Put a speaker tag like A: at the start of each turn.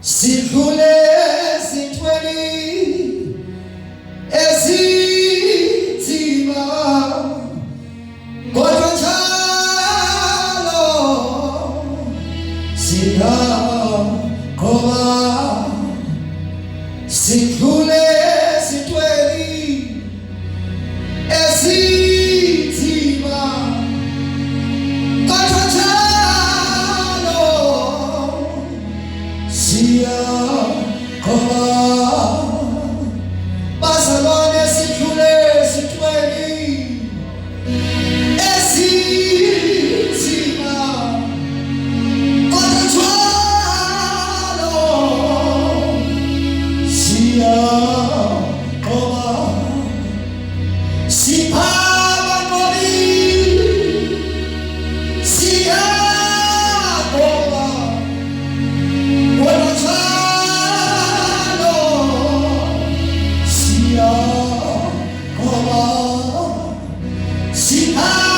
A: Sidlule sithweni esinzima kodwa njalo singaqoba. Sidlule sithweni esinzima kodwa njalo siyaqoba. Bazalwane, sidlule sithweni esinzima kodwa njalo siyaqoba. Siphaba nqobile, siyaqoba kodwa njalo siyaqoba. Siphaba